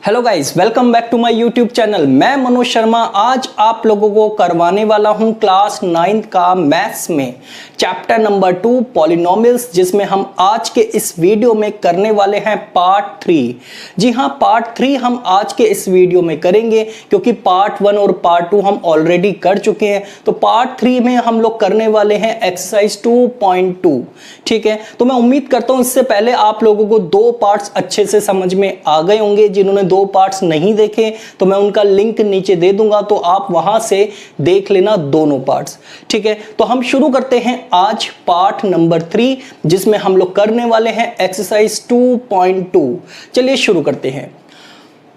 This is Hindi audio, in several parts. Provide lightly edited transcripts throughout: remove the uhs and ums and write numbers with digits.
Hello guys, welcome back to my YouTube channel. मैं मनोज शर्मा आज आप लोगों को करवाने वाला हूं क्लास 9 का मैथ्स में चैप्टर नंबर 2 पॉलिनोमियल्स, जिसमें हम आज के इस वीडियो में करने वाले हैं पार्ट 3। जी हां, पार्ट 3 हम आज के इस वीडियो में करेंगे क्योंकि पार्ट 1 और पार्ट 2 हम ऑलरेडी कर चुके हैं। तो पार्ट 3 में हम लोग करने वाले हैं एक्सरसाइज 2.2। ठीक है, तो मैं उम्मीद करता हूं इससे पहले आप लोगों को दो पार्ट्स अच्छे से समझ में आ गए होंगे। जिन्होंने दो पार्ट्स नहीं देखे तो मैं उनका लिंक नीचे दे दूंगा, तो आप वहां से देख लेना दोनों पार्ट्स। ठीक है, तो हम शुरू करते हैं आज पार्ट नंबर 3, जिसमें हम लोग करने वाले हैं एक्सरसाइज 2.2। चलिए शुरू करते हैं।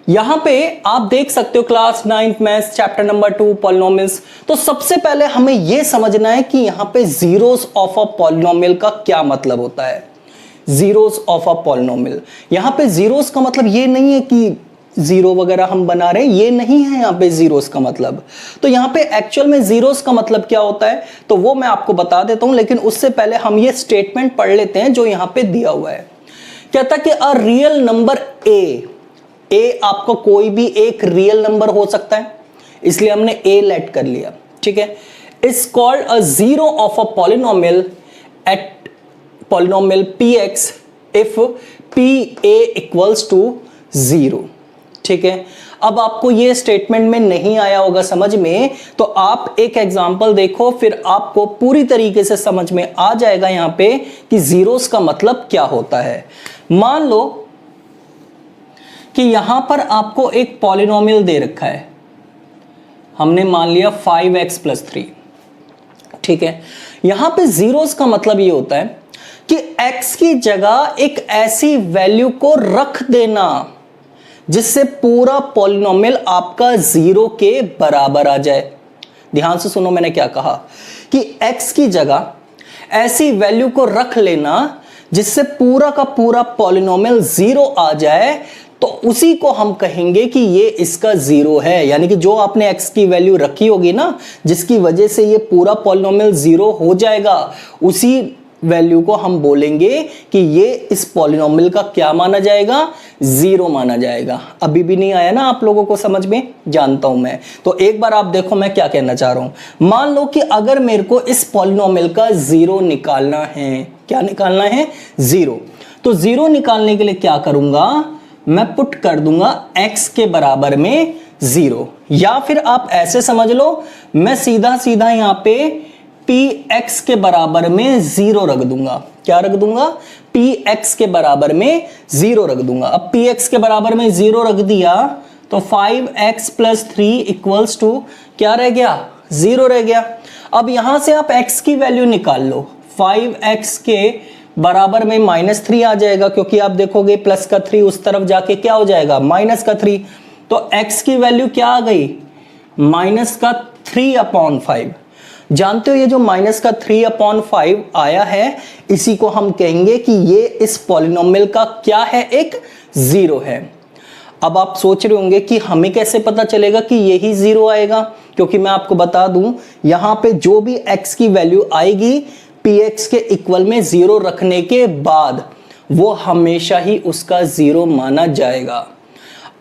यहां पे आप देख सकते हो class 9 maths chapter number 2 polynomials. तो सबसे पहले हमें यह समझना है कि यहां पे जीरोस ऑफ अ पॉलिनोमियल का क्या मतलब होता है। जीरोस ऑफ अ पॉलिनोमियल, यहां पे जीरोस का मतलब ये नहीं है कि जीरो वगैरह हम बना रहे हैं, ये नहीं है यहां पे जीरोस का मतलब। तो यहां पे एक्चुअल में जीरोस का मतलब क्या होता है तो वो मैं आपको बता देता हूं, लेकिन उससे पहले हम ये स्टेटमेंट पढ़ लेते हैं जो यहां पे दिया हुआ है। कहता है कि अ रियल नंबर ए आपका कोई भी एक रियल नंबर हो सकता है, इसलिए हमने ए लेट कर लिया। ठीक है, is called a zero of a polynomial at polynomial px if pa equals to 0। ठीक है, अब आपको ये स्टेटमेंट में नहीं आया होगा समझ में, तो आप एक एग्जांपल देखो, फिर आपको पूरी तरीके से समझ में आ जाएगा यहां पे कि जीरोस का मतलब क्या होता है। मान लो कि यहां पर आपको एक पॉलिनोमियल दे रखा है, हमने मान लिया 5x + 3। ठीक है, यहां पे जीरोस का मतलब ये होता है कि x की जगह एक ऐसी वैल्यू को रख देना जिससे पूरा पॉलिनोमियल आपका 0 के बराबर आ जाए। ध्यान से सुनो, मैंने क्या कहा कि x की जगह ऐसी वैल्यू को रख लेना जिससे पूरा का पूरा पॉलिनोमियल 0 आ जाए, तो उसी को हम कहेंगे कि ये इसका 0 है। यानी कि जो आपने x की वैल्यू रखी होगी ना, जिसकी वजह से ये पूरा पॉलिनोमियल 0 हो जाएगा, उसी वैल्यू को हम बोलेंगे कि ये इस पॉलिनोमियल का क्या माना जाएगा, 0 माना जाएगा। अभी भी नहीं आया ना आप लोगों को समझ में, जानता हूं मैं। तो एक बार आप देखो मैं क्या कहना चाह रहा हूं। मान लो कि अगर मेरे को इस पॉलिनोमियल का 0 निकालना है, क्या निकालना है, 0। तो 0 निकालने के लिए क्या करूंगा, मैं पुट कर दूंगा x के बराबर में 0, या फिर आप ऐसे समझ लो, मैं सीधा सीधा यहां पे px के बराबर में 0 रख दूंगा। क्या रख दूंगा, px के बराबर में 0 रख दूंगा। अब px के बराबर में 0 रख दिया तो 5x + 3 इक्वल्स टू क्या रह गया, 0 रह गया। अब यहां से आप x की वैल्यू निकाल लो, 5x के बराबर में -3 आ जाएगा, क्योंकि आप देखोगे प्लस का 3 उस तरफ जाके क्या हो जाएगा, -3। तो x की वैल्यू क्या आ गई, -3/5। जानते हो ये जो -3/5 आया है, इसी को हम कहेंगे कि ये इस पॉलिनोमियल का क्या है, एक 0 है। अब आप सोच रहे होंगे कि हमें कैसे पता चलेगा कि यही 0 आएगा, क्योंकि मैं आपको बता दूं यहां पे जो भी x की वैल्यू आएगी px के इक्वल में 0 रखने के बाद वो हमेशा ही उसका 0 माना जाएगा।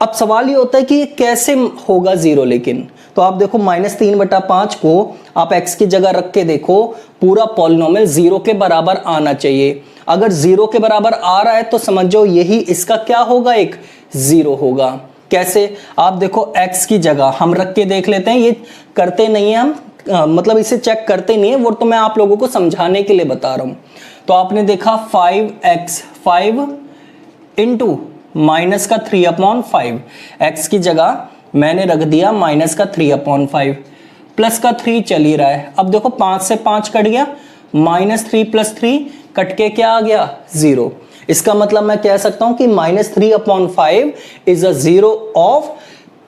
अब सवाल ये होता है कि ये कैसे होगा 0, लेकिन तो आप देखो -3/5 को आप x की जगह रख के देखो, पूरा पॉलिनोमियल 0 के बराबर आना चाहिए। अगर 0 के बराबर आ रहा है तो समझ जाओ यही इसका क्या होगा, एक 0 होगा। कैसे, आप देखो x की जगह हम रख के देख लेते हैं, ये करते नहीं है हम, मतलब इसे चेक करते नहीं है, वो तो मैं आप लोगों को समझाने के लिए बता रहा हूं। तो आपने देखा 5x 5 इंटू -3/5, x की जगह मैंने रख दिया -3/5, प्लस का 3 चल ही रहा है। अब देखो 5 से 5 कट गया, -3 + 3 कट के क्या आ गया, 0। इसका मतलब मैं कह सकता हूं कि -3/5 is a 0 of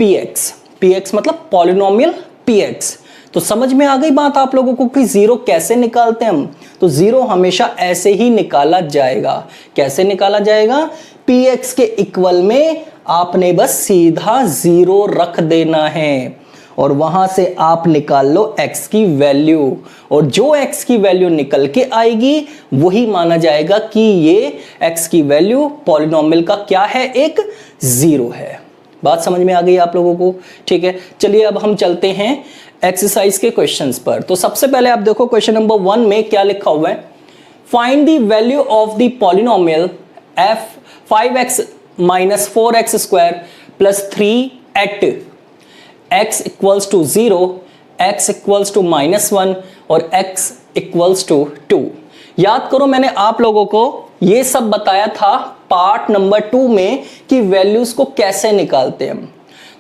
px। px मतलब पॉलिनोमियल px। तो समझ में आ गई बात आप लोगों को कि 0 कैसे निकालते हैं हम। तो 0 हमेशा ऐसे ही निकाला जाएगा। कैसे निकाला जाएगा, px के इक्वल में आपने बस सीधा 0 रख देना है और वहां से आप निकाल लो x की वैल्यू, और जो x की वैल्यू निकल के आएगी वही माना जाएगा कि ये x की वैल्यू पॉलिनोमियल का क्या है, एक 0 है। बात समझ में आ गई आप लोगों को? ठीक है, चलिए अब हम चलते हैं एक्सरसाइज के क्वेश्चंस पर। तो सबसे पहले आप देखो क्वेश्चन नंबर 1 में क्या लिखा हुआ है, find the value of the polynomial f 5x minus 4x square plus 3 at x equals to 0, x equals to -1 और x equals to 2। याद करो मैंने आप लोगों को ये सब बताया था पार्ट नंबर 2 में कि वैल्यूज को कैसे निकालते हैं।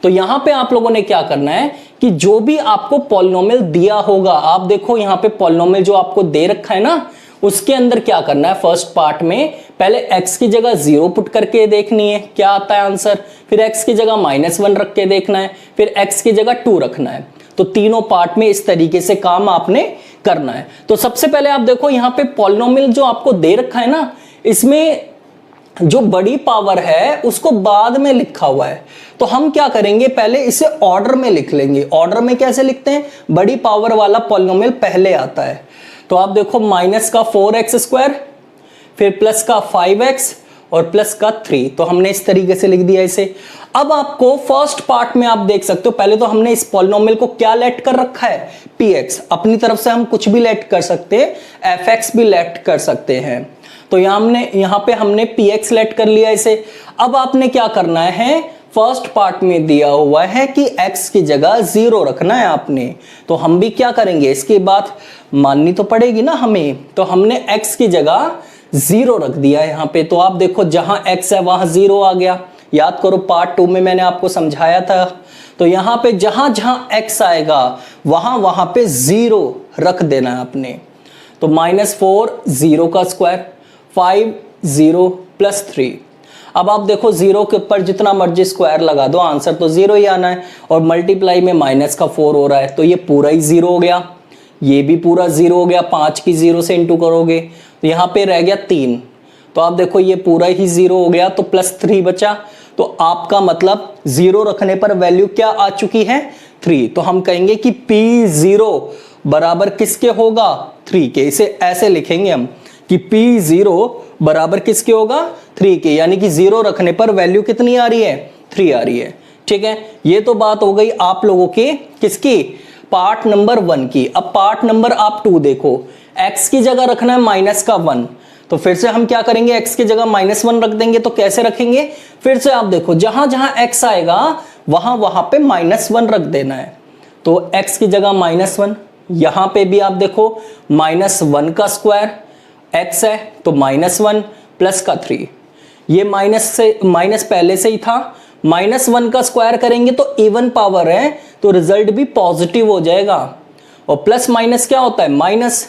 तो यहां पे आप लोगों ने क्या करना है कि जो भी आपको पॉलिनोमियल दिया होगा, आप देखो यहां पे पॉलिनोमियल जो आपको दे रखा है ना, उसके अंदर क्या करना है, फर्स्ट पार्ट में पहले x की जगह 0 पुट करके देखनी है क्या आता है आंसर, फिर x की जगह -1 रख के देखना है, फिर x की जगह 2 रखना है। तो तीनों पार्ट में इस तरीके से काम आपने करना है। तो सबसे पहले आप देखो यहाँ पे पॉलिनोमियल जो आपको दे रखा है ना, इसमें जो बड़ी पावर है उसको बाद में लिखा हुआ है। तो हम क्या करेंगे, पहले इसे ऑर्डर में लिख लेंगे। ऑर्डर में कैसे लिखते हैं, बड़ी पावर वाला पॉलिनोमियल पहले आता है। तो आप देखो माइनस का 4x स्क्वायर, फिर प्लस का 5x और प्लस का 3। तो हमने इस तरीके से लिख दिया इसे। अब आपको फर्स्ट पार्ट में आप देख सकते हो, पहले तो हमने इस पॉलिनोमियल को क्या लेट कर रखा है, px। अपनी तरफ से हम कुछ भी लेट कर सकते हैं, fx भी लेट कर सकते हैं। तो यहाँ पे हमने px लेट कर लिया इसे। अब आपने क्या करना है, फर्स्ट पार्ट में दिया हुआ है कि x की जगह 0 रखना है आपने। तो हम भी क्या करेंगे, इसकी बात माननी तो पड़ेगी ना हमें। तो हमने x की जगह 0 रख दिया है यहाँ पे। तो आप देखो जहां x है वहां 0 आ गया। याद करो पार्ट 2 में मैंने आपको समझाया था। तो यहाँ पे जहां जहां x आएगा वहां पे 0 रख देना है आपने। तो -4 0 का स्क्वायर, 5 0 प्लस 3। अब आप देखो 0 के ऊपर जितना मर्जी स्क्वायर लगा दो, आंसर तो 0 ही आना है। और मल्टीप्लाई में माइनस का 4 हो रहा है, तो ये पूरा ही 0 हो गया, ये भी पूरा 0 हो गया। 5 की 0 से इंटू करोगे तो यहाँ पे रह गया 3। तो आप देखो ये पूरा ही 0 हो गया, तो प्लस 3 बचा। तो आपका मतलब 0 रखने पर वैल्यू क्या आ चुकी है, 3। तो हम कहेंगे कि P0 बराबर किसके होगा, 3 के। इसे ऐसे लिखेंगे हम कि P0 बराबर किसके होगा, 3 के। यानी कि 0 रखने पर वैल्यू कितनी आ रही है, 3 आ रही है। ठीक है, ये तो बात हो गई आप लोगों के किसकी, पार्ट नंबर 1 की। अब पार्ट नंबर आप 2 देखो, x की जगह रखना है -1। तो फिर से हम क्या करेंगे, x की जगह -1 रख देंगे। तो कैसे रखेंगे, फिर से आप देखो जहां जहां x आएगा वहां पे -1 रख देना है। तो x की जगह -1, यहां पे भी आप देखो -1 का स्क्वायर, x है तो -1 प्लस का 3। ये माइनस पहले से ही था, -1 का स्क्वायर करेंगे तो इवन पावर है, तो रिजल्ट भी पॉजिटिव हो जाएगा। और प्लस माइनस क्या होता है, माइनस,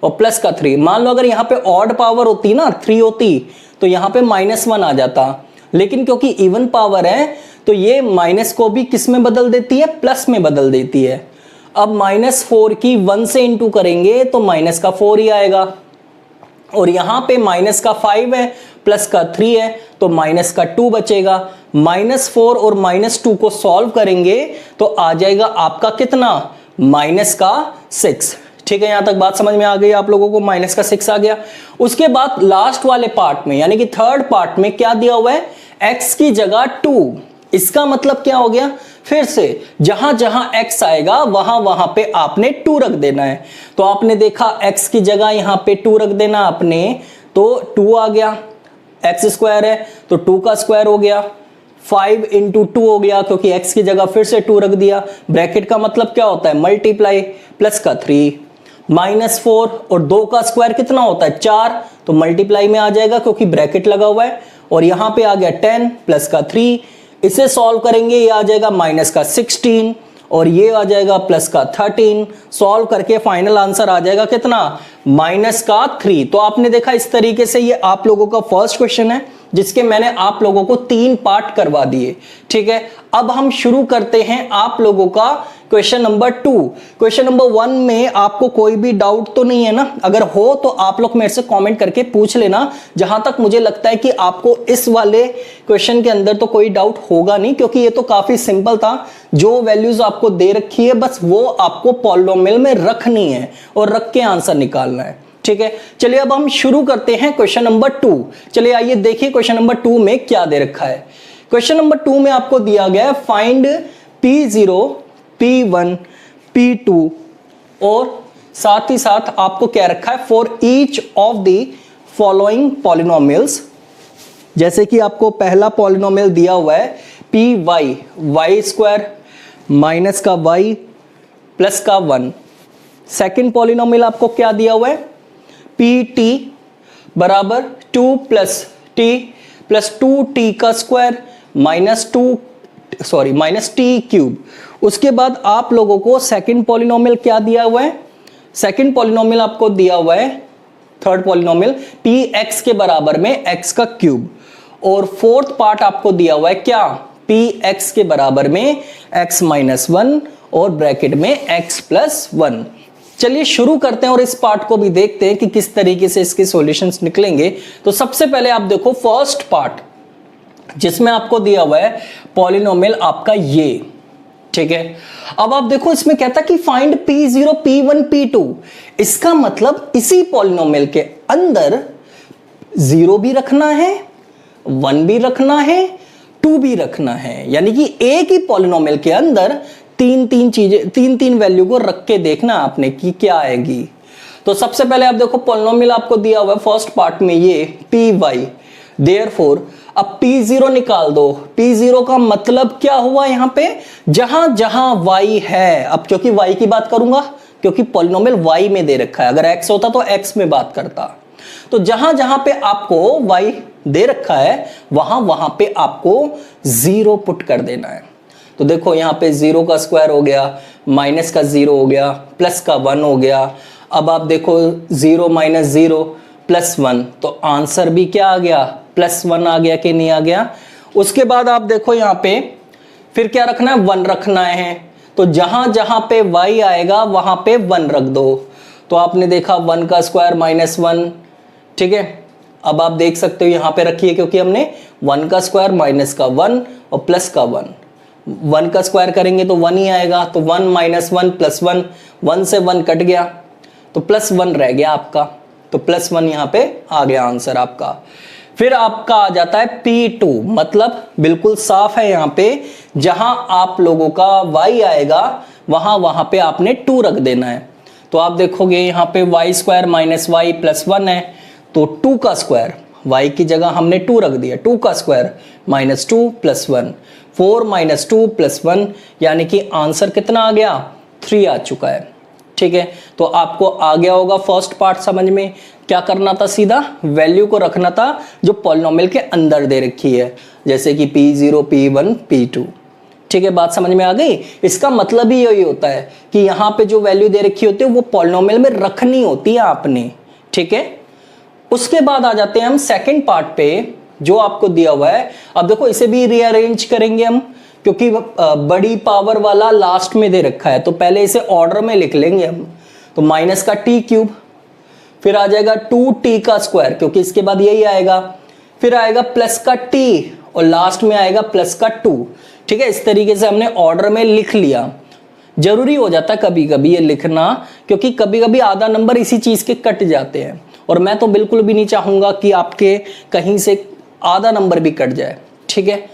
और प्लस का 3। मान लो अगर यहाँ पे ऑड पावर होती ना, 3 होती, तो यहाँ पे -1 आ जाता। लेकिन क्योंकि इवन पावर है तो ये माइनस को भी किस में बदल देती है, प्लस में बदल देती है। अब -4 की 1 से इंटू करेंगे तो माइनस का 4 ही आएगा। और यहाँ पे माइनस का 5 है, प्लस का 3 है, तो माइनस का 2 बचेगा। -4 और -2 को सॉल्व करेंगे तो आ जाएगा आपका कितना, -6। ठीक है, यहां तक बात समझ में आ गई आप लोगों को, -6 आ गया। उसके बाद लास्ट वाले पार्ट में यानी कि थर्ड पार्ट में क्या दिया हुआ है, x की जगह 2। इसका मतलब क्या हो गया, फिर से जहां जहां x आएगा वहां पे आपने 2 रख देना है। तो आपने देखा x की जगह यहां पे 2 रख देना आपने, तो 2 आ गया। x स्क्वायर है तो 2 का स्क्वायर हो गया, 5 इंटू 2 हो गया, क्योंकि x की जगह फिर से 2 रख दिया। ब्रैकेट का मतलब क्या होता है, मल्टीप्लाई, प्लस का 3, -4 और 2 का स्क्वायर कितना होता है, 4। तो मल्टीप्लाई में आ जाएगा क्योंकि ब्रैकेट लगा हुआ है। और यहां पे आ गया 10 प्लस का 3। इसे सॉल्व करेंगे, ये आ जाएगा -16 और ये आ जाएगा प्लस का 13। सॉल्व करके फाइनल आंसर आ जाएगा कितना, -3। तो आपने देखा इस तरीके से ये आप लोगों का फर्स्ट क्वेश्चन है जिसके मैंने आप लोगों को 3 पार्ट करवा दिए। ठीक है, अब हम शुरू करते हैं आप लोगों का क्वेश्चन नंबर 2। क्वेश्चन नंबर 1 में आपको कोई भी डाउट तो नहीं है ना? अगर हो तो आप लोग मेरे से कमेंट करके पूछ लेना। जहां तक मुझे लगता है कि आपको इस वाले क्वेश्चन के अंदर तो कोई डाउट होगा नहीं, क्योंकि ये तो काफी सिंपल था। जो वैल्यूज आपको दे रखी है बस वो आपको पॉलिनोमियल में रखनी है और रख के आंसर निकालना है। ठीक है, चलिए अब हम शुरू करते हैं क्वेश्चन नंबर 2। चलिए आइए देखिए क्वेश्चन नंबर 2 में क्या दे रखा है। क्वेश्चन नंबर 2 में आपको दिया गया है फाइंड P0, P1, P2 और साथ ही साथ आपको क्या रखा है for each of the following polynomials. जैसे कि आपको पहला पॉलिनोमियल दिया हुआ है Py, y स्क्वायर माइनस का y प्लस का 1। सेकेंड पॉलिनोमियल आपको क्या दिया हुआ है Pt बराबर 2 प्लस t प्लस 2t का स्क्वायर माइनस t क्यूब। उसके बाद आप लोगों को सेकंड पॉलिनोमियल क्या दिया हुआ है, सेकंड पॉलिनोमियल आपको दिया हुआ है थर्ड पॉलिनोमियल px के बराबर में x का क्यूब, और फोर्थ पार्ट आपको दिया हुआ है क्या px के बराबर में x माइनस 1 और ब्रैकेट में x प्लस 1। चलिए शुरू करते हैं और इस पार्ट को भी देखते हैं कि किस तरीके से इसके सॉल्यूशंस निकलेंगे। तो सबसे पहले आप देखो फर्स्ट पार्ट जिसमें आपको दिया हुआ है पॉलिनोमियल आपका ये, ठीक है। अब आप देखो इसमें कहता है कि फाइंड P0, P1, P2। इसका मतलब इसी पॉलिनोमियल के अंदर 0 भी रखना है, 1 भी रखना है, 2 भी रखना है, यानी कि एक ही पॉलिनोमियल के अंदर तीन वैल्यू को रख के देखना आपने कि क्या आएगी। तो सबसे पहले आप देखो पॉलिनोमियल आपको दिया हुआ है फर्स्ट पार्ट में ये Py, देयरफॉर अब P0 निकाल दो। P0 का मतलब क्या हुआ यहां पे जहां जहां y है। अब क्योंकि y की बात करूंगा क्योंकि पॉलिनोमियल y में दे रखा है, अगर x होता तो x में बात करता। तो जहां जहां पे आपको y दे रखा है वहां वहां पे आपको 0 पुट कर देना है। तो देखो यहाँ पे 0 का स्क्वायर हो गया, माइनस का 0 हो गया, प्लस का 1 हो गया। अब आप देखो 0 माइनस 0 प्लस 1, तो आंसर भी क्या आ गया प्लस 1 आ गया कि नहीं आ गया। उसके बाद आप देखो यहाँ पे फिर क्या रखना है 1 रखना है। तो जहां जहां पे y आएगा वहां पे 1 रख दो। तो आपने देखा 1 का स्क्वायर माइनस 1, ठीक है। अब आप देख सकते हो यहाँ पे रखिए क्योंकि हमने 1 का स्क्वायर माइनस का 1 और प्लस का 1 का स्क्वायर करेंगे तो 1 ही आएगा। तो 1 माइनस 1 प्लस 1, 1 से 1 कट गया तो प्लस 1 रह गया आपका। तो प्लस 1 यहाँ पे आ गया आंसर आपका। फिर आपका आ जाता है P2, मतलब बिल्कुल साफ है यहाँ पे जहां आप लोगों का y आएगा वहां पे आपने 2 रख देना है। तो आप देखोगे यहाँ पे y square minus y plus 1 है, तो 2 का स्क्वायर y की जगह हमने 2 रख दिया, 2 का square minus 2 plus 1, 4 minus 2 plus 1, यानी कि आंसर कितना आ गया 3 आ चुका है, ठीक है। तो आपको आ गया होगा फर्स्ट पार्ट समझ में। क्या करना था, सीधा वैल्यू को रखना था जो पॉलिनोमियल के अंदर दे रखी है, जैसे कि P0, P1, P2, ठीक है। बात समझ में आ गई। इसका मतलब ही यही होता है कि यहाँ पे जो वैल्यू दे रखी होती है वो पॉलिनोमियल में रखनी होती है आपने, ठीक है। उसके बाद आ जाते हैं हम सेकंड पार्ट पे जो आपको दिया हुआ है। अब देखो इसे भी रीअरेंज करेंगे हम क्योंकि बड़ी पावर वाला लास्ट में दे रखा है, तो पहले इसे ऑर्डर में लिख लेंगे हम। तो माइनस का t क्यूब, फिर आ जाएगा 2t का स्क्वायर क्योंकि इसके बाद यही आएगा, फिर आएगा प्लस का t और लास्ट में आएगा प्लस का 2, ठीक है। इस तरीके से हमने ऑर्डर में लिख लिया। जरूरी हो जाता है कभी कभी ये लिखना क्योंकि कभी कभी आधा नंबर इसी चीज के कट जाते हैं, और मैं तो बिल्कुल भी नहीं चाहूंगा कि आपके कहीं से आधा नंबर भी कट जाए, ठीक है।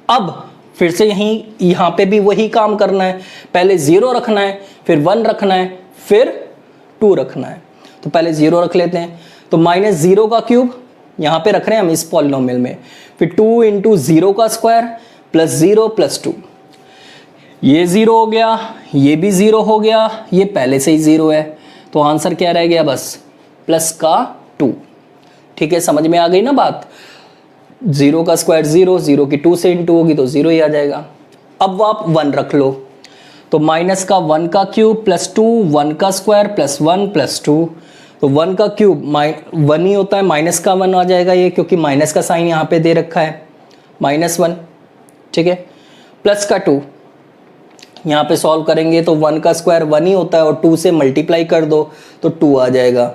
अब फिर से यहाँ पे भी वही काम करना है, पहले 0 रखना है, फिर 1 रखना है, फिर 2 रखना है। तो पहले 0 रख लेते हैं, तो माइनस 0 का क्यूब यहाँ पे रख रहे हैं हम इस पॉलिनोमियल में, फिर 2 इंटू 0 का स्क्वायर प्लस 0 प्लस 2, ये 0 हो गया, ये भी 0 हो गया, ये पहले से ही 0 है, तो आंसर क्या रह गया बस प्लस का 2, ठीक है। समझ में आ गई ना बात। 0 का स्क्वायर 0, 0 की 2 से इंटू होगी तो 0 ही आ जाएगा। अब आप 1 रख लो, तो माइनस का 1 का क्यूब प्लस 2, 1 का स्क्वायर प्लस 1 प्लस 2, तो 1 का क्यूब 1 ही होता है, माइनस का 1 आ जाएगा ये क्योंकि माइनस का साइन यहाँ पे दे रखा है, माइनस 1, ठीक है। प्लस का 2, यहाँ पे सॉल्व करेंगे तो 1 का स्क्वायर 1 ही होता है और 2 से मल्टीप्लाई कर दो तो 2 आ जाएगा।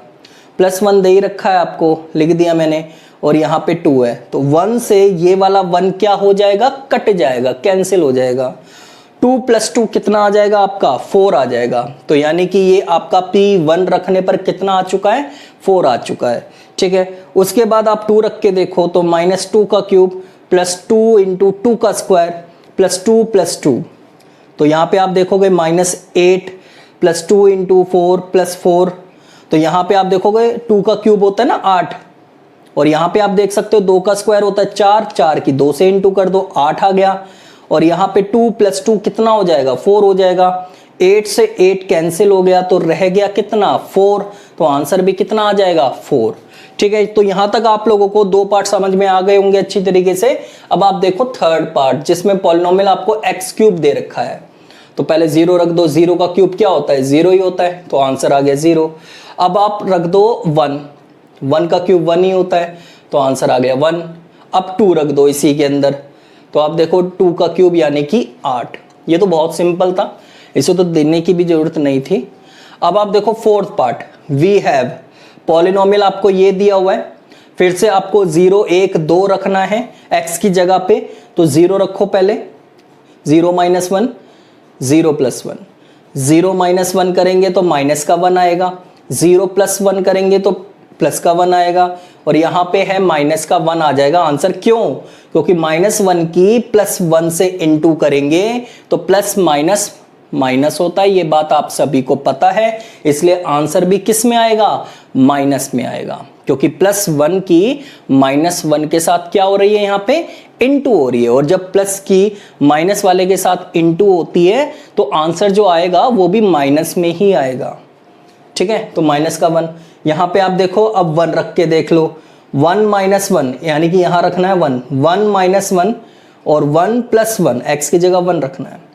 प्लस 1 दे ही रखा है आपको, लिख दिया मैंने, और यहाँ पे 2 है, तो 1 से ये वाला 1 क्या हो जाएगा, कट जाएगा, कैंसिल हो जाएगा। 2 प्लस 2 कितना आ जाएगा आपका 4 आ जाएगा। तो यानी कि ये आपका P1 रखने पर कितना आ चुका है 4 आ चुका है, ठीक है। उसके बाद आप 2 रख के देखो तो माइनस 2 का क्यूब प्लस 2 इंटू 2 का स्क्वायर प्लस 2 प्लस 2, तो यहाँ पे आप देखोगे -8 प्लस 2 इंटू 4 प्लस 4, तो यहाँ पे आप देखोगे 2 का क्यूब होता है ना 8, और यहाँ पे आप देख सकते हो 2 का स्क्वायर होता है 4, 4 की 2 से इंटू कर दो 8 आ गया, और यहाँ पे 2 प्लस 2 कितना हो जाएगा 4 हो जाएगा, 8 से 8 कैंसिल हो गया तो रह गया कितना 4, तो आंसर भी कितना आ जाएगा 4। ठीक है, तो यहां तक आप लोगों को 2 पार्ट समझ में आ गए होंगे अच्छी तरीके से। अब आप देखो थर्ड पार्ट जिसमें पॉलिनोमियल आपको x क्यूब दे रखा है, तो पहले 0 रख दो, 0 का क्यूब क्या होता है 0 ही होता है, तो आंसर आ गया 0। अब आप रख दो 1, 1 का क्यूब 1 ही होता है, तो आंसर आ गया 1। अब 2 रख दो इसी के अंदर, तो आप देखो 2 का क्यूब यानी कि 8। ये तो बहुत सिंपल था, इसे तो देने की भी जरूरत नहीं थी। अब आप देखो fourth part, we have polynomial आपको ये दिया हुआ है, फिर से आपको 0 1 2 रखना है x की जगह पे, तो 0 रखो पहले, 0 माइनस 1 0 प्लस 1, 0 माइनस 1 करेंगे तो माइनस का 1 आएगा, 0 प्लस 1 करेंगे तो प्लस का 1 आएगा, और यहाँ पे है माइनस का 1 आ जाएगा आंसर। क्यों? क्योंकि -1 की +1 से इंटू करेंगे तो प्लस माइनस माइनस होता है, ये बात आप सभी को पता है, इसलिए आंसर भी किस में आएगा माइनस में आएगा, क्योंकि +1 की -1 के साथ क्या हो रही है यहाँ पे इंटू हो रही है, और जब प्लस की माइनस वाले के साथ इंटू होती है तो आंसर जो आएगा वो भी माइनस में ही आएगा। ठीक है, तो माइनस का 1 यहाँ पे आप देखो, अब 1 रख के देख लो, 1 माइनस 1 यानी कि यहाँ रखना है 1, 1 माइनस 1 और 1 प्लस 1, x की जगह 1 रखना है।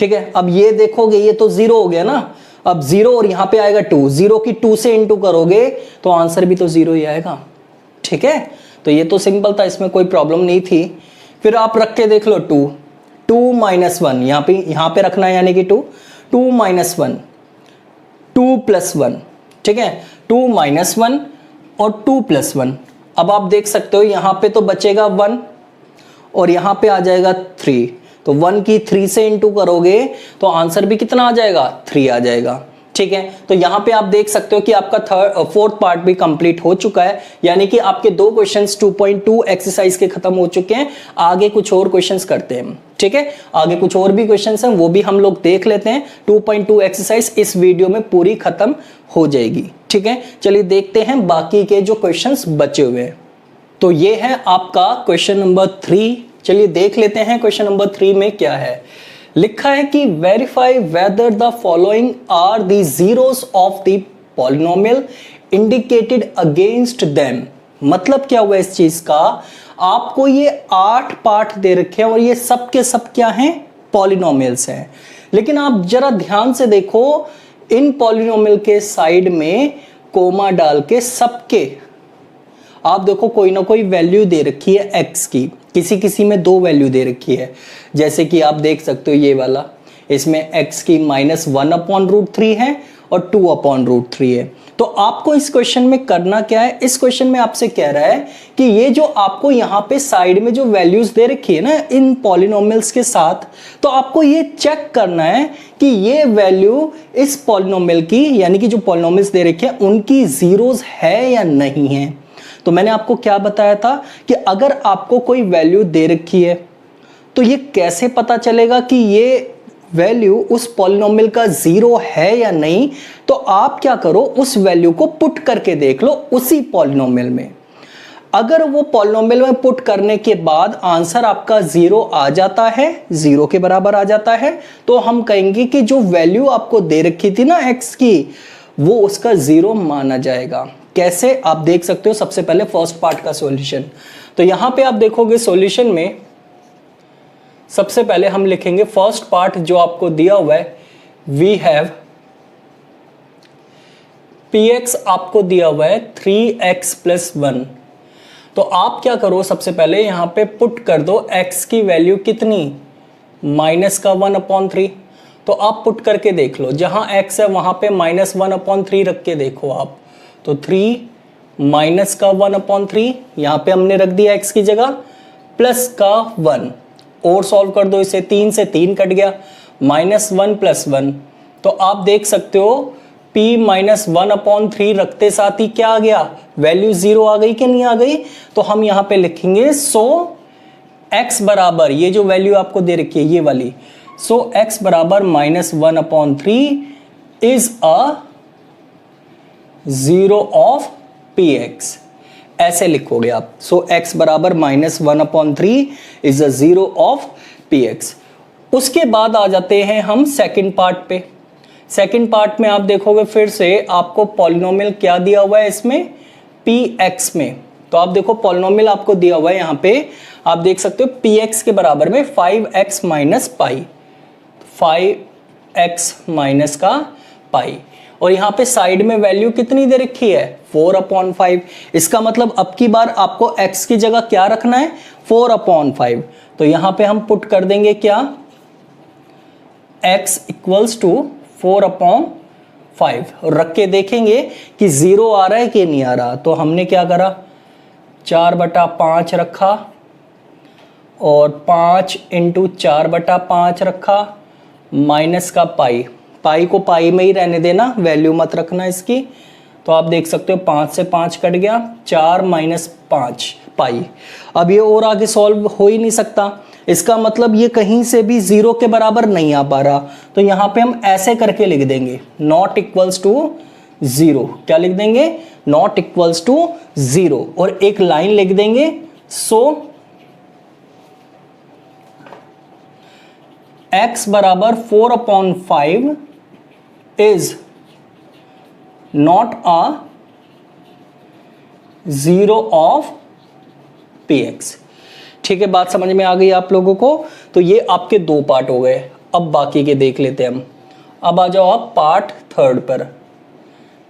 ठीक है, अब ये देखोगे ये तो 0 हो गया ना, अब 0 और यहाँ पे आएगा 2, 0 की 2 से इंटू करोगे तो आंसर भी तो 0 ही आएगा। ठीक है, तो ये तो सिंपल था, इसमें कोई प्रॉब्लम नहीं थी। फिर आप रख के देख लो 2, 2 माइनस 1 यहाँ पे रखना है यानी कि 2, 2 माइनस 1 2 प्लस 1। ठीक है, 2 माइनस 1 और 2 प्लस 1। अब आप देख सकते हो यहाँ पे तो बचेगा 1 और यहाँ पे आ जाएगा 3, तो 1 की 3 से इंटू करोगे तो आंसर भी कितना आ जाएगा 3 आ जाएगा। ठीक है, तो यहाँ पे आप देख सकते हो कि आपका फोर्थ पार्ट भी कंप्लीट हो चुका है, यानी कि आपके 2 क्वेश्चंस 2.2 एक्सरसाइज के खत्म हो चुके हैं। आगे कुछ और क्वेश्चंस करते हैं। ठीक है, आगे कुछ और भी क्वेश्चंस हैं, वो भी हम लोग देख लेते हैं। 2.2 एक्सरसाइज इस वीडियो में पूरी खत्म हो जाएगी। ठीक है, चलिए देखते हैं बाकी के जो क्वेश्चंस बचे हुए हैं। तो ये है आपका क्वेश्चन नंबर 3। चलिए देख लेते हैं क्वेश्चन नंबर 3 में क्या है। लिखा है कि verify whether the following are the zeros of the polynomial indicated against them. मतलब क्या हुआ इस चीज का, आपको ये 8 पार्ट दे रखे हैं और ये सब के सब क्या हैं पॉलिनोमियल्स हैं, लेकिन आप जरा ध्यान से देखो इन पॉलिनोमियल के साइड में कोमा डाल के सबके आप देखो कोई ना कोई वैल्यू दे रखी है x की, किसी किसी में 2 वैल्यू दे रखी है, जैसे कि आप देख सकते हो ये वाला, इसमें x की -1/√3 है और 2/√3 है। तो आपको इस क्वेश्चन में करना क्या है, इस क्वेश्चन में आपसे कह रहा है कि ये जो आपको यहाँ पे साइड में जो वैल्यूज दे रखी है ना इन पॉलिनोमियल्स के साथ, तो आपको ये चेक करना है कि ये वैल्यू इस पॉलिनोमियल की, यानी कि जो पॉलिनोमियल्स दे रखे हैं उनकी जीरोस है या नहीं है। तो मैंने आपको क्या बताया था कि अगर आपको कोई वैल्यू दे रखी है तो ये कैसे पता चलेगा कि ये वैल्यू उस पॉलिनोमियल का 0 है या नहीं। तो आप क्या करो, उस वैल्यू को पुट करके देख लो उसी पॉलिनोमियल में। अगर वो पॉलिनोमियल में पुट करने के बाद आंसर आपका 0 आ जाता है, 0 के बराबर आ जाता है, तो हम कहेंगे कि जो वैल्यू आपको दे रखी थी ना x की, वो उसका 0 माना जाएगा। कैसे आप देख सकते हो, सबसे पहले फर्स्ट पार्ट का सॉल्यूशन। तो यहां पे आप देखोगे सॉल्यूशन में सबसे पहले हम लिखेंगे फर्स्ट पार्ट जो आपको दिया हुआ है, वी हैव px आपको दिया हुआ है 3x + 1। तो आप क्या करो, सबसे पहले यहां पे पुट कर दो x की वैल्यू कितनी, -1/3। तो आप पुट करके देख लो, जहां x है वहां पे -1/3 रख के देखो आप, तो 3 -1/3 यहां पे हमने रख दिया x की जगह, +1 और सॉल्व कर दो इसे, 3 से 3 कट गया, -1 + 1। तो आप देख सकते हो p -1/3 रखते साथ ही क्या आ गया, वैल्यू 0 आ गई कि नहीं आ गई। तो हम यहां पे लिखेंगे सो x बराबर ये जो वैल्यू आपको दे रखी है ये वाली, सो x बराबर -1/3 is a zero of px, ऐसे लिखोगे आप। सो x बराबर -1/3 is a zero of px। उसके बाद आ जाते हैं हम सेकंड पार्ट पे। सेकंड पार्ट में आप देखोगे फिर से आपको पॉलिनोमियल क्या दिया हुआ है इसमें, px में। तो आप देखो पॉलिनोमियल आपको दिया हुआ है यहाँ पे, आप देख सकते हो px के बराबर में 5x minus pi, 5x minus का पाई, और यहाँ पे साइड में वैल्यू कितनी दे रखी है 4/5। इसका मतलब अब की बार आपको x की जगह क्या रखना है 4/5। तो यहाँ पे हम पुट कर देंगे क्या, x इक्वल्स टू 4/5 और रख के देखेंगे कि 0 आ रहा है कि नहीं आ रहा। तो हमने क्या करा, 4/5 रखा और 5 इंटू 4/5 रखा, माइनस का पाई, पाई को पाई में ही रहने देना, वैल्यू मत रखना इसकी। तो आप देख सकते हो 5 से 5 कट गया, 4 माइनस 5 पाई। अब ये और आगे सॉल्व हो ही नहीं सकता, इसका मतलब ये कहीं से भी 0 के बराबर नहीं आ पा रहा। तो यहाँ पे हम ऐसे करके लिख देंगे नॉट इक्वल्स टू 0। क्या लिख देंगे, नॉट इक्वल्स टू 0, और एक लाइन लिख देंगे सो x बराबर 4/5 is not a zero of px। ठीक है, बात समझ में आ गई आप लोगों को। तो ये आपके दो पार्ट हो गए, अब बाकी के देख लेते हैं हम। अब आ जाओ आप पार्ट थर्ड पर।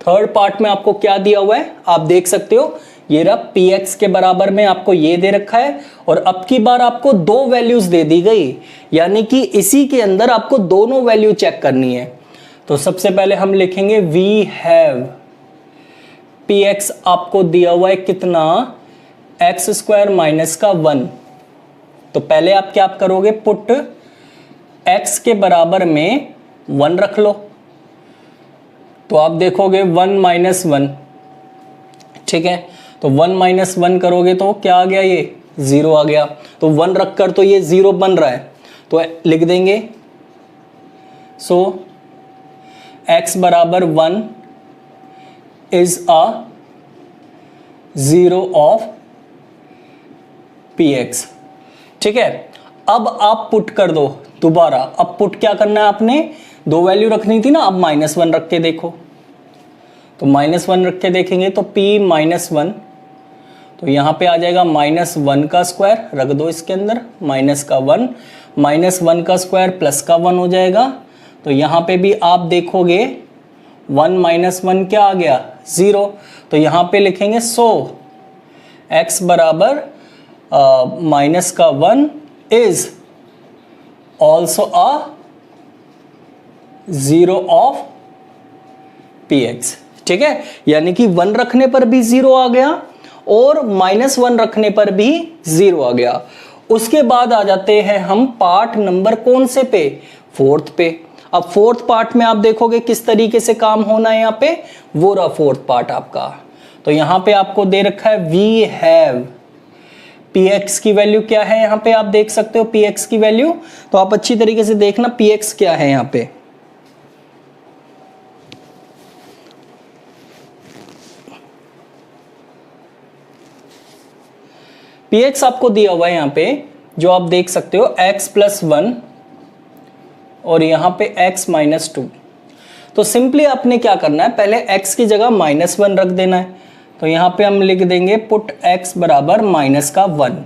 थर्ड पार्ट में आपको क्या दिया हुआ है आप देख सकते हो, ये रहा px के बराबर में आपको ये दे रखा है, और अब की बार आपको दो वैल्यूज दे दी गई, यानी कि इसी के अंदर आपको दोनों वैल्यू चेक करनी है। तो सबसे पहले हम लिखेंगे वी हैव px आपको दिया हुआ है कितना, x² माइनस का 1। तो पहले आप क्या करोगे, पुट x के बराबर में 1 रख लो। तो आप देखोगे 1 माइनस 1, ठीक है। तो 1 माइनस 1 करोगे तो क्या आ गया, ये 0 आ गया। तो 1 रख कर तो ये 0 बन रहा है, तो लिख देंगे सो x बराबर 1 is a zero of px। ठीक है, अब आप पुट कर दो दोबारा। अब पुट क्या करना है आपने, दो वैल्यू रखनी थी ना, अब -1 रख के देखो। तो -1 रख के देखेंगे तो p -1, तो यहाँ पे आ जाएगा -1 का स्क्वायर, रख दो इसके अंदर, माइनस का 1, -1 का स्क्वायर प्लस का 1 हो जाएगा। तो यहाँ पे भी आप देखोगे 1 माइनस 1 क्या आ गया, 0। तो यहाँ पे लिखेंगे सो x बराबर माइनस का 1 is also a zero of px। ठीक है, यानी कि 1 रखने पर भी 0 आ गया और -1 रखने पर भी 0 आ गया। उसके बाद आ जाते हैं हम पार्ट नंबर कौन से पे, फोर्थ पे। अब फोर्थ पार्ट में आप देखोगे किस तरीके से काम होना है, यहाँ पे वो रहा फोर्थ पार्ट आपका। तो यहाँ पे आपको दे रखा है वी हैव px की वैल्यू क्या है, यहाँ पे आप देख सकते हो px की वैल्यू। तो आप अच्छी तरीके से देखना px क्या है यहाँ पे। px आपको दिया हुआ है यहाँ पे, जो आप देख सकते हो x+1 और यहाँ पे x-2। तो सिंपली आपने क्या करना है, पहले x की जगह -1 रख देना है। तो यहाँ पे हम लिख देंगे पुट x बराबर -1।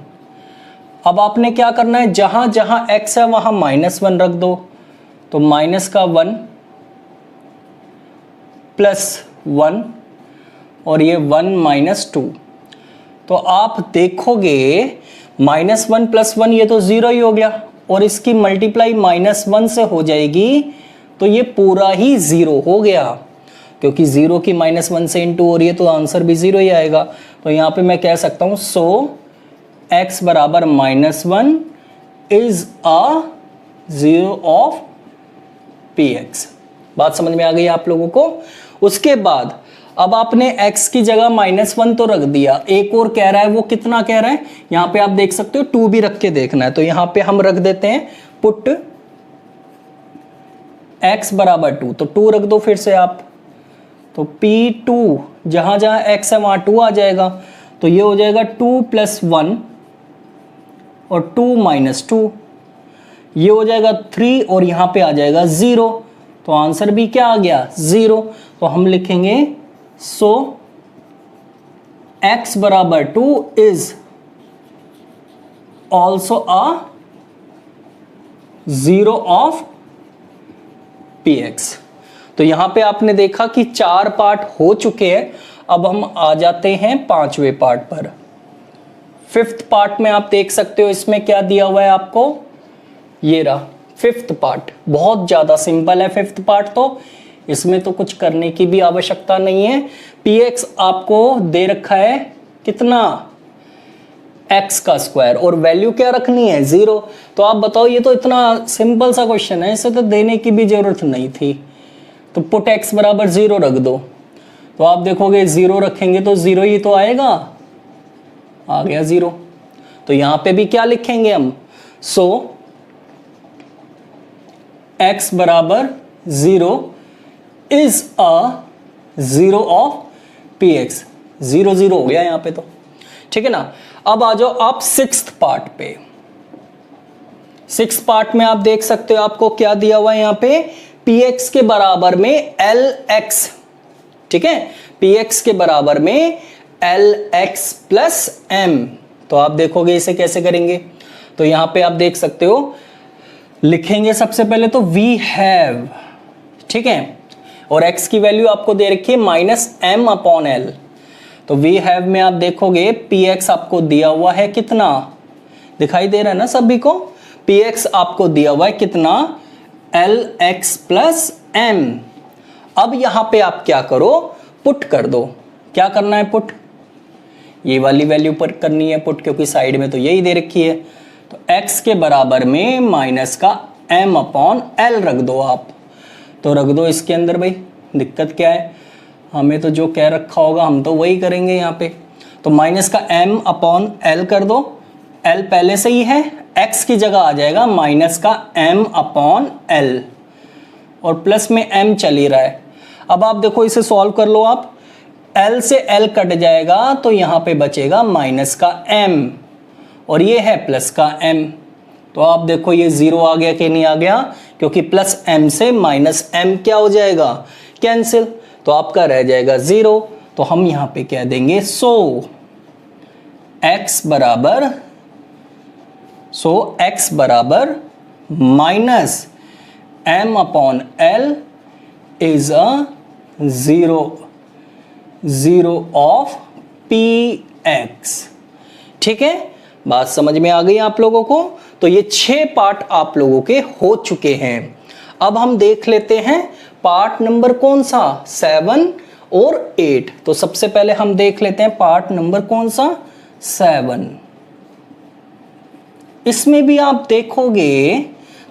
अब आपने क्या करना है, जहां जहां x है वहां -1 रख दो। तो -1 +1 और ये 1 -2। तो आप देखोगे -1 + 1 ये तो 0 ही हो गया, और इसकी मल्टीप्लाई -1 से हो जाएगी, तो ये पूरा ही 0 हो गया, क्योंकि 0 की -1 से इंटू हो रही है तो आंसर भी 0 ही आएगा। तो यहाँ पे मैं कह सकता हूँ सो x बराबर -1 is a zero of px। बात समझ में आ गई आप लोगों को। उसके बाद अब आपने x की जगह -1 तो रख दिया, एक और कह रहा है, वो कितना कह रहा है, यहां पे आप देख सकते हो 2 भी रख के देखना है, तो यहां पे हम रख देते हैं पुट x बराबर 2, तो 2 रख दो फिर से आप, तो P2 जहां जहां x है वहां 2 आ जाएगा, तो ये हो जाएगा 2 + 1 और 2 - 2, ये हो जाएगा 3 और यहां पे आ जाएगा 0, तो आंसर भी क्या आ गया 0। तो हम लिखेंगे सो x बराबर 2 is also a 0 of px। तो यहां पे आपने देखा कि 4 पार्ट हो चुके हैं, अब हम आ जाते हैं 5वें पार्ट पर। 5th पार्ट में आप देख सकते हो इसमें क्या दिया हुआ है आपको, ये रहा 5th पार्ट, बहुत ज्यादा सिंपल है 5th पार्ट, तो इसमें तो कुछ करने की भी आवश्यकता नहीं है। px आपको दे रखा है कितना, x का स्क्वायर, और वैल्यू क्या रखनी है 0। तो आप बताओ, ये तो इतना सिंपल सा क्वेश्चन है, इसे तो देने की भी जरूरत नहीं थी। तो पुट x बराबर 0 रख दो, तो आप देखोगे 0 रखेंगे तो 0 ही तो आएगा, आ गया 0। तो यहां पे भी क्या लिखेंगे हम, सो x बराबर 0 इज अ 0 ऑफ px। 0 0 हो गया यहां पे, तो ठीक है ना। अब आ जाओ आप 6th पार्ट पे। 6th पार्ट में आप देख सकते हो आपको क्या दिया हुआ है यहां पे, px के बराबर में lx, ठीक है, px के बराबर में lx प्लस m। तो आप देखोगे इसे कैसे करेंगे, तो यहां पे आप देख सकते हो, लिखेंगे सबसे पहले तो वी हैव, ठीक है, और x की वैल्यू आपको दे रखी है -m/l। तो वी हैव में आप देखोगे px आपको दिया हुआ है कितना, दिखाई दे रहा है ना सभी को, px आपको दिया हुआ है कितना, lx प्लस m। अब यहां पे आप क्या करो, पुट कर दो। क्या करना है पुट, ये वाली वैल्यू पर करनी है पुट, क्योंकि साइड में तो यही दे रखी है। तो x के बराबर में माइनस का m/l रख दो आप, तो रख दो इसके अंदर। भाई दिक्कत क्या है, हमें तो जो कह रखा होगा हम तो वही करेंगे यहाँ पे। तो माइनस का m/l कर दो, l पहले से ही है, x की जगह आ जाएगा माइनस का m/l, और प्लस में m चल ही रहा है। अब आप देखो इसे सॉल्व कर लो आप, l से l कट जाएगा तो यहाँ पे बचेगा माइनस का m, और ये है प्लस का m। तो आप देखो ये 0 आ गया कि नहीं आ गया, क्योंकि प्लस m से माइनस m क्या हो जाएगा, कैंसिल, तो आपका रह जाएगा 0। तो हम यहाँ पे कह देंगे सो x बराबर minus m/l is a 0 of px। ठीक है, बात समझ में आ गई आप लोगों को। तो ये 6 पार्ट आप लोगों के हो चुके हैं। अब हम देख लेते हैं पार्ट नंबर कौन सा, 7 और 8। तो सबसे पहले हम देख लेते हैं पार्ट नंबर कौन सा, 7। इसमें भी आप देखोगे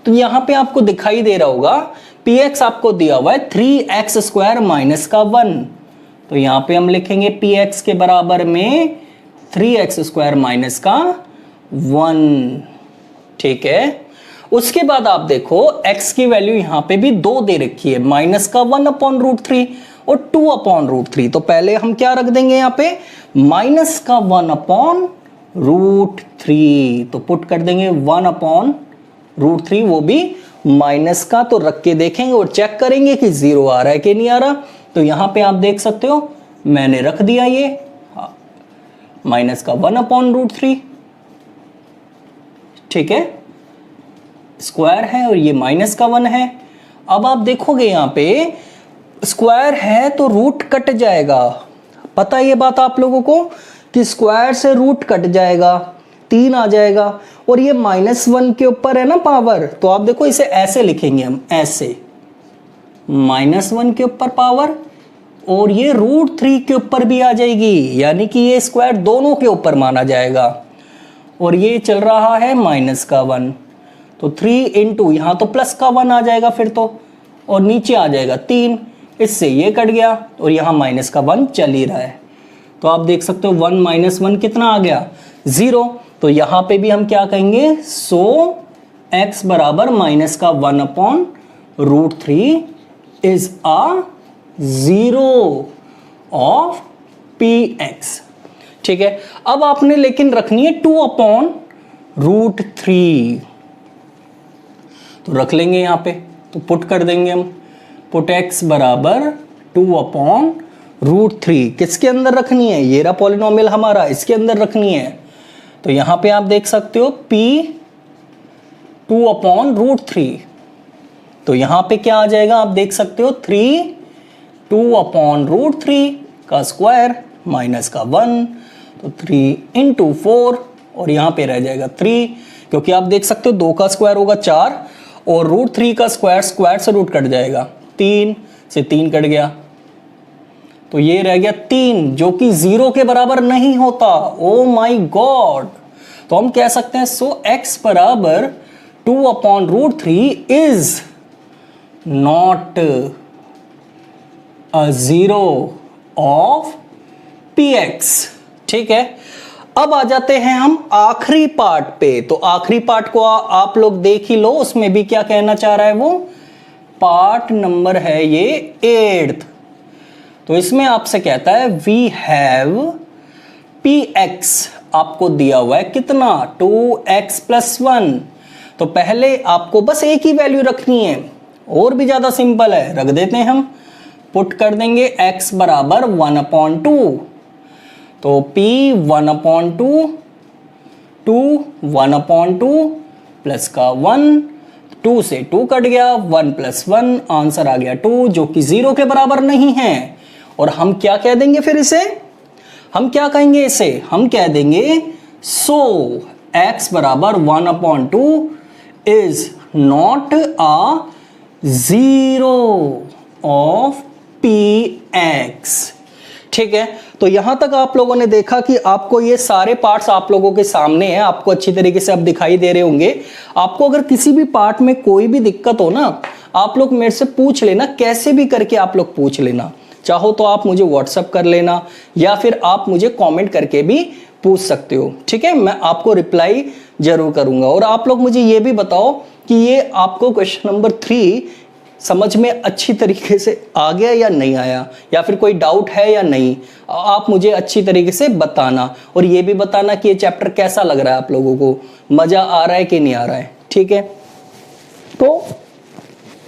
तो यहां पे आपको दिखाई दे रहा होगा px आपको दिया हुआ है 3x² माइनस का 1। तो यहां पे हम लिखेंगे px के बराबर में 3x² माइनस का 1। ठीक है, उसके बाद आप देखो x की वैल्यू यहां पे भी 2 दे रखी है, माइनस का 1/√3 और 2/√3। तो पहले हम क्या रख देंगे यहां पे, माइनस का 1/√3। तो पुट कर देंगे 1/√3, वो भी माइनस का। तो रख के देखेंगे और चेक करेंगे कि 0 आ रहा है कि नहीं आ रहा। तो यहां पे आप देख सकते हो मैंने रख दिया ये माइनस का 1/√3। ठीक है, स्क्वायर है और ये माइनस का 1 है। अब आप देखोगे यहां पे स्क्वायर है तो रूट कट जाएगा, पता है ये बात आप लोगों को कि स्क्वायर से रूट कट जाएगा, 3 आ जाएगा। और ये -1 के ऊपर है ना पावर, तो आप देखो इसे ऐसे लिखेंगे हम, ऐसे -1 के ऊपर पावर, और ये √3 के ऊपर भी आ जाएगी, यानी कि ये स्क्वायर दोनों के ऊपर माना जाएगा। और ये चल रहा है माइनस का 1, तो 3 इंटू यहाँ तो प्लस का 1 आ जाएगा फिर तो, और नीचे आ जाएगा 3, इससे ये कट गया और यहाँ माइनस का 1 चल ही रहा है। तो आप देख सकते हो 1 माइनस 1 कितना आ गया, 0। तो यहाँ पे भी हम क्या कहेंगे, सो x बराबर माइनस का 1/√3 इज अ 0 ऑफ px। ठीक है, अब आपने लेकिन रखनी है 2/√3, तो रख लेंगे यहाँ पे, तो पुट कर देंगे हम, पुट x बराबर 2/√3 किसके अंदर रखनी है, ये रहा पॉलिनोमियल हमारा, इसके अंदर रखनी है। तो यहाँ पे आप देख सकते हो p 2/√3, तो यहाँ पे क्या आ जाएगा, आप देख सकते हो 3 2/√3 का स्क्वायर माइनस का 1, तो 3 × 4 और यहाँ पे रह जाएगा 3, क्योंकि आप देख सकते हो 2 का स्क्वायर होगा 4 और √3 का स्क्वायर, स्क्वायर से रूट कट जाएगा, 3 से 3 कट गया, तो ये रह गया 3 जो कि 0 के बराबर नहीं होता। ओ माय गॉड, तो हम कह सकते हैं सो x बराबर 2/√3 is not a 0 of px। ठीक है, अब आ जाते हैं हम आखिरी पार्ट पे। तो आखिरी पार्ट को आप लोग देख ही लो, उसमें भी क्या कहना चाह रहा है वो, पार्ट नंबर है ये 8th। तो इसमें आपसे कहता है वी हैव px, आपको दिया हुआ है कितना, 2x + 1। तो पहले आपको बस एक ही वैल्यू रखनी है, और भी ज्यादा सिंपल है, रख देते हैं हम, पुट कर देंगे x बराबर 1/2, तो p 1/2, 2 1/2 प्लस का 1, 2 से 2 कट गया, 1 + 1 आंसर आ गया 2, जो कि 0 के बराबर नहीं है। और हम क्या कह देंगे फिर इसे, हम क्या कहेंगे इसे, हम कह देंगे सो x बराबर 1/2 is not a 0 of px। ठीक है, तो यहां तक आप लोगों ने देखा कि आपको ये सारे पार्ट्स आप लोगों के सामने हैं, आपको अच्छी तरीके से अब दिखाई दे रहे होंगे। आपको अगर किसी भी पार्ट में कोई भी दिक्कत हो ना, आप लोग मेरे से पूछ लेना, कैसे भी करके आप लोग पूछ लेना, चाहो तो आप मुझे व्हाट्सएप कर लेना या फिर आप मुझे कमेंट करके भी पूछ सकते हो। ठीक है, मैं आपको रिप्लाई जरूर करूंगा। और आप लोग मुझे ये भी बताओ कि ये आपको क्वेश्चन नंबर 3 समझ में अच्छी तरीके से आ गया या नहीं आया, या फिर कोई डाउट है या नहीं, आप मुझे अच्छी तरीके से बताना। और ये भी बताना कि ये चैप्टर कैसा लग रहा है आप लोगों को, मजा आ रहा है कि नहीं आ रहा है। ठीक है, तो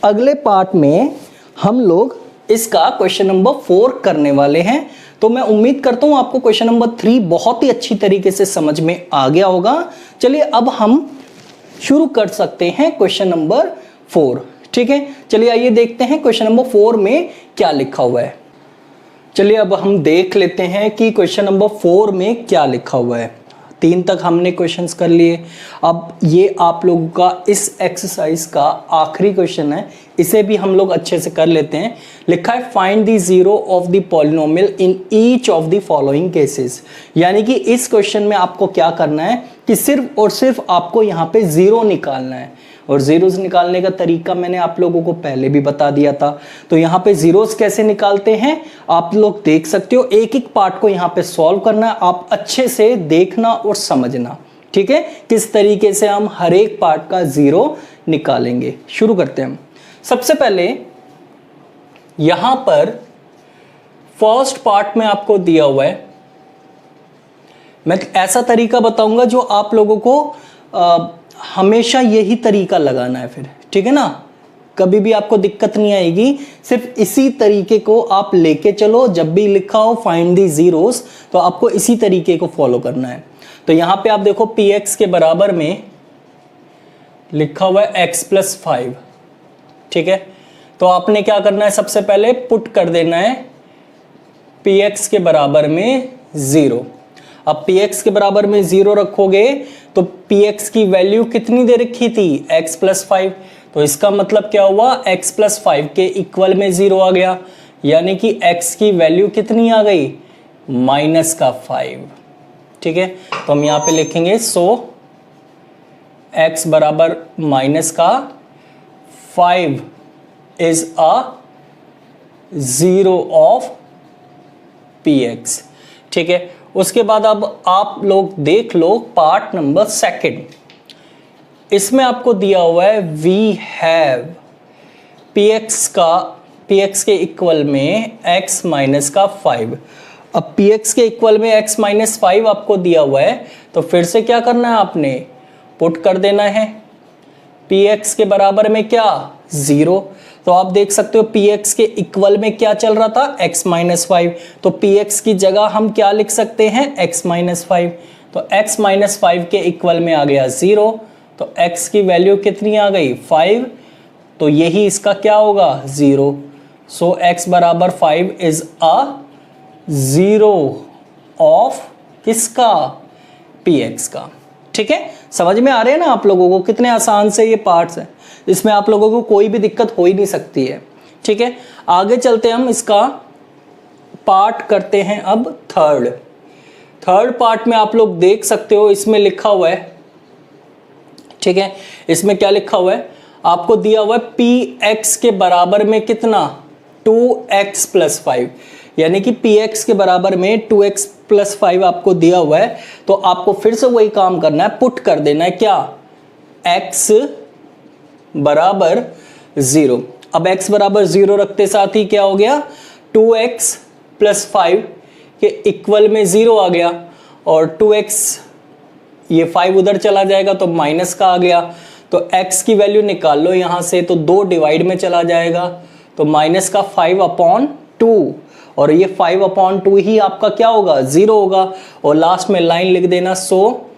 अगले पार्ट में हम लोग इसका क्वेश्चन नंबर 4 करने वाले हैं। तो मैं उम्मीद करता हूं आपको क्वेश्चन नंबर 3 बहुत ही अच्छी तरीके से समझ में आ गया होगा। चलिए अब हम शुरू कर सकते हैं क्वेश्चन नंबर 4। ठीक है, चलिए आइए देखते हैं क्वेश्चन नंबर 4 में क्या लिखा हुआ है। चलिए अब हम देख लेते हैं कि क्वेश्चन नंबर 4 में क्या लिखा हुआ है। 3 तक हमने क्वेश्चंस कर लिए, अब ये आप लोगों का इस एक्सरसाइज का आखिरी क्वेश्चन है, इसे भी हम लोग अच्छे से कर लेते हैं। लिखा है find the zero of the polynomial in each of the following cases. यानी कि इस क्वेश्चन में आपको क्या करना है कि सिर्फ और सिर्फ आपको यहाँ पे जीरो निकालना है। और जीरोस निकालने का तरीका मैंने आप लोगों को पहले भी बता दिया था। तो यहाँ पे जीरोस कैसे निकालते हैं आप लोग देख सकते हो, एक एक पार्ट को यहाँ पे सॉल्व करना है, आप अच्छे से देखना और समझना। ठीक है, किस तरीके से हम हर एक पार्ट का जीरो निकालेंगे। शुरू करते हैं हम। सबसे पहले यहां पर फर्स्ट पार्ट में आपको दिया हुआ है, मैं ऐसा तरीका बताऊंगा जो आप लोगों को हमेशा यही तरीका लगाना है फिर। ठीक है ना, कभी भी आपको दिक्कत नहीं आएगी, सिर्फ इसी तरीके को आप लेके चलो। जब भी लिखा हो फाइंड दी जीरोस तो आपको इसी तरीके को फॉलो करना है। तो यहां पे आप देखो px के बराबर में लिखा हुआ है x + 5। ठीक है, तो आपने क्या करना है, सबसे पहले पुट कर देना है px के बराबर में 0। अब px के बराबर में 0 रखोगे तो px की वैल्यू कितनी दे रखी थी, x + 5। तो इसका मतलब क्या हुआ, x + 5 के इक्वल में 0 आ गया, यानी कि x की वैल्यू कितनी आ गई, -5। ठीक है, तो हम यहाँ पे लिखेंगे सो x बराबर -5 इज अ 0 ऑफ px। ठीक है, उसके बाद अब आप लोग देख लो पार्ट नंबर सेकंड। इसमें आपको दिया हुआ है वी हैव px के इक्वल में x माइनस का 5। अब px के इक्वल में x माइनस 5 आपको दिया हुआ है, तो फिर से क्या करना है, आपने पुट कर देना है। px के बराबर में क्या, 0। तो आप देख सकते हो px के इक्वल में क्या चल रहा था, x माइनस 5। तो px की जगह हम क्या लिख सकते हैं, x माइनस 5। तो x माइनस 5 के इक्वल में आ गया 0, तो x की वैल्यू कितनी आ गई, 5। तो यही इसका क्या होगा, 0। सो x बराबर 5 इज अ 0 ऑफ किसका, px का। ठीक है, समझ में आ रहे हैं ना आप लोगों को, कितने आसान से ये पार्ट्स हैं, इसमें आप लोगों को कोई भी दिक्कत हो ही नहीं सकती है। ठीक है, आगे चलते हम इसका पार्ट करते हैं। अब थर्ड पार्ट में आप लोग देख सकते हो, इसमें लिखा हुआ है, ठीक है, इसमें क्या लिखा हुआ है, आपको दिया हुआ है px के बराबर में कितना, 2x प्लस 5, यानी कि px के बराबर में 2x प्लस 5 आपको दिया हुआ है। तो आपको फिर से वही काम करना है, पुट कर देना है क्या, x बराबर 0। अब x बराबर 0 रखते साथ ही क्या हो गया, 2x प्लस 5 के इक्वल में 0 आ गया, और 2x ये 5 उधर चला जाएगा तो माइनस का आ गया। तो x की वैल्यू निकाल लो यहाँ से, तो 2 डिवाइड में चला जाएगा, तो माइनस का 5/2, और ये 5/2 ही आपका क्या होगा, 0 होगा। और लास्ट में लाइन लिख देना, सो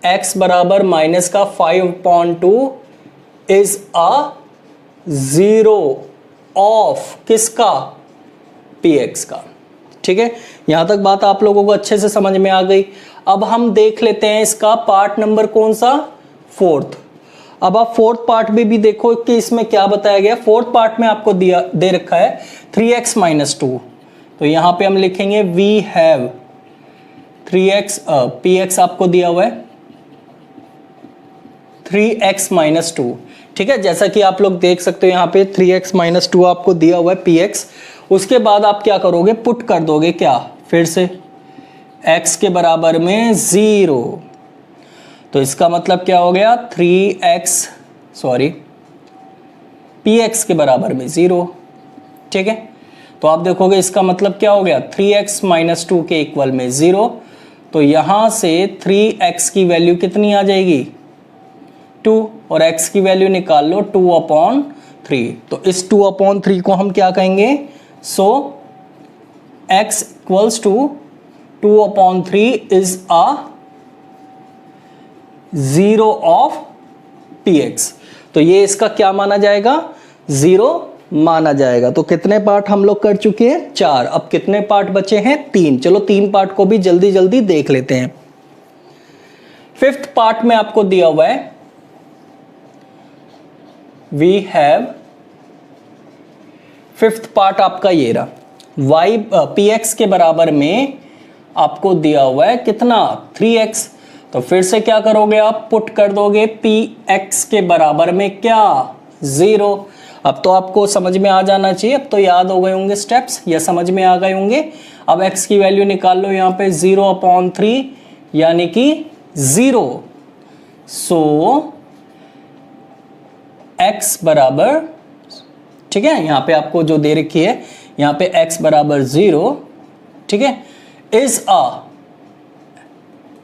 x बराबर माइनस का 5/2 इज अ 0 ऑफ किसका, px का। ठीक है, यहां तक बात आप लोगों को अच्छे से समझ में आ गई। अब हम देख लेते हैं इसका पार्ट नंबर कौन सा, फोर्थ। अब आप फोर्थ पार्ट में भी देखो कि इसमें क्या बताया गया। फोर्थ पार्ट में आपको दे रखा है 3x माइनस 2, तो यहां पे हम लिखेंगे वी हैव 3x, px आपको दिया हुआ है 3x माइनस 2। ठीक है, जैसा कि आप लोग देख सकते हो यहाँ पे 3x माइनस 2 आपको दिया हुआ है px। उसके बाद आप क्या करोगे, पुट कर दोगे क्या, फिर से x के बराबर में 0। तो इसका मतलब क्या हो गया, px के बराबर में 0। ठीक है, तो आप देखोगे इसका मतलब क्या हो गया, 3x माइनस 2 के इक्वल में 0। तो यहां से 3x की वैल्यू कितनी आ जाएगी, 2, और x की वैल्यू निकाल लो 2/3। तो इस 2/3 को हम क्या कहेंगे, so x equals to 2/3 is a 0 of px। तो ये इसका क्या माना जाएगा, 0 माना जाएगा। तो कितने पार्ट हम लोग कर चुके हैं, 4। अब कितने पार्ट बचे हैं, 3। चलो 3 पार्ट को भी जल्दी जल्दी देख लेते हैं। फिफ्थ पार्ट में आपको दिया हुआ है वी हैव, फिफ्थ पार्ट आपका ये रहा, px के बराबर में आपको दिया हुआ है कितना, 3x। तो फिर से क्या करोगे, आप पुट कर दोगे px के बराबर में क्या, 0। अब तो आपको समझ में आ जाना चाहिए, अब तो याद हो गए होंगे स्टेप्स, या समझ में आ गए होंगे। अब x की वैल्यू निकाल लो यहाँ पे 0/3 यानी कि 0। सो x बराबर, ठीक है, यहाँ पे आपको जो दे रखी है, यहाँ पे x बराबर 0, ठीक है, इज अ,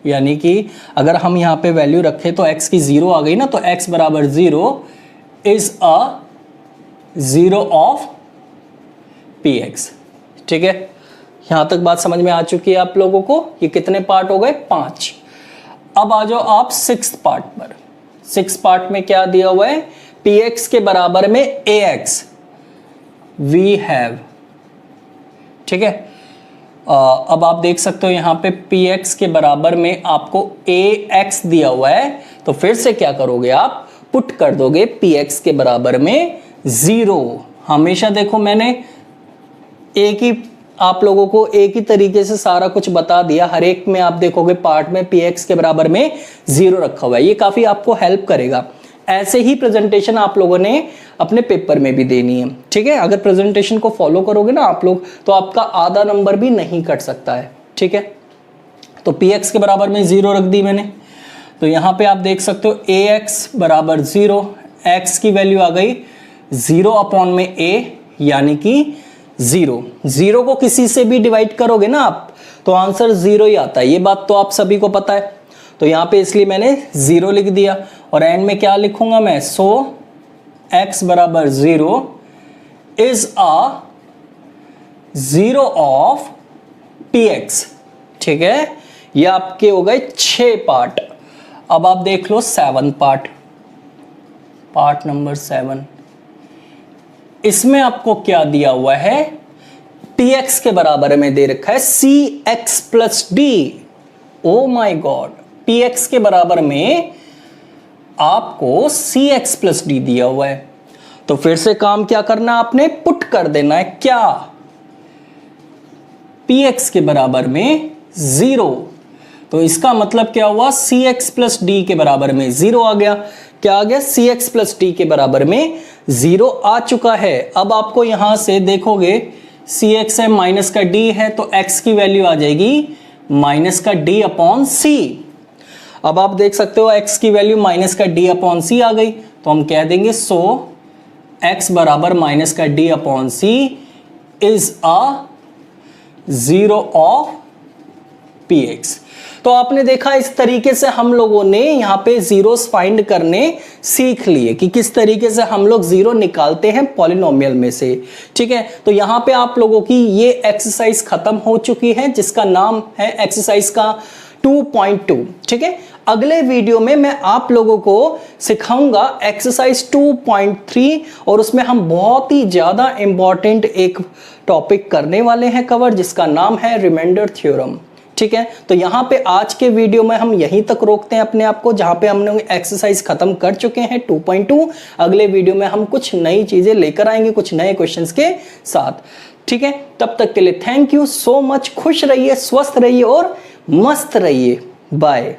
यानी कि अगर हम यहाँ पे वैल्यू रखें तो x की 0 आ गई ना, तो x बराबर 0 इज अ 0 ऑफ px। ठीक है, यहां तक बात समझ में आ चुकी है आप लोगों को। ये कितने पार्ट हो गए, 5। अब आ जाओ आप 6th पार्ट पर। 6th पार्ट में क्या दिया हुआ है, px के बराबर में ax वी हैव। ठीक है, अब आप देख सकते हो यहाँ पे px के बराबर में आपको ax दिया हुआ है। तो फिर से क्या करोगे, आप पुट कर दोगे px के बराबर में 0। हमेशा देखो मैंने एक ही आप लोगों को एक ही तरीके से सारा कुछ बता दिया। हर एक में आप देखोगे पार्ट में px के बराबर में 0 रखा हुआ है, ये काफी आपको हेल्प करेगा। ऐसे ही प्रेजेंटेशन आप लोगों ने अपने पेपर में भी देनी है, ठीक है। अगर प्रेजेंटेशन को फॉलो करोगे ना आप लोग तो आपका आधा नंबर भी नहीं कट सकता है, ठीक है। तो px के बराबर में 0 रख दी मैंने, तो यहाँ पे आप देख सकते हो ax बराबर 0, x की वैल्यू आ गई 0 अपॉन में a यानी कि 0। 0 को किसी से भी डिवाइड करोगे ना आप तो आंसर 0 ही आता है, ये बात तो आप सभी को पता है। तो यहाँ पे इसलिए मैंने 0 लिख दिया और एंड में क्या लिखूंगा मैं, सो x बराबर 0 इज अ 0 ऑफ px, ठीक है। ये आपके हो गए 6 पार्ट। अब आप देख लो 7 पार्ट नंबर 7। इसमें आपको क्या दिया हुआ है, px के बराबर में दे रखा है cx प्लस डी। ओ माई गॉड, px के बराबर में आपको cx प्लस डी दिया हुआ है। तो फिर से काम क्या करना, आपने पुट कर देना है क्या, px के बराबर में 0। तो इसका मतलब क्या हुआ, cx प्लस डी के बराबर में 0 आ गया। क्या आ गया, cx प्लस डी के बराबर में 0 आ चुका है। अब आपको यहां से देखोगे cx है माइनस का d है तो x की वैल्यू आ जाएगी माइनस का d अपॉन c। अब आप देख सकते हो x की वैल्यू माइनस का d अपॉन c आ गई, तो हम कह देंगे सो x बराबर माइनस का d upon c is a 0 of px। तो आपने देखा इस तरीके से हम लोगों ने यहाँ पे जीरोस फाइंड करने सीख लिए कि किस तरीके से हम लोग जीरो निकालते हैं पॉलिनोमियल में से, ठीक है। तो यहाँ पे आप लोगों की ये एक्सरसाइज खत्म हो चुकी है जिसका नाम है एक्सरसाइज का 2.2, ठीक है। अगले वीडियो में मैं आप लोगों को सिखाऊंगा एक्सरसाइज 2.3 और उसमें हम बहुत ही ज्यादा इंपॉर्टेंट एक टॉपिक करने वाले हैं कवर, जिसका नाम है रिमाइंडर थ्योरम, ठीक है। तो यहाँ पे आज के वीडियो में हम यहीं तक रोकते हैं अपने आप को, जहाँ पे हमने एक्सरसाइज खत्म कर चुके हैं 2.2। अगले वीडियो में हम कुछ नई चीजें लेकर आएंगे कुछ नए क्वेश्चंस के साथ, ठीक है। तब तक के लिए थैंक यू सो मच, खुश रहिए, स्वस्थ रहिए और मस्त रहिए, बाय।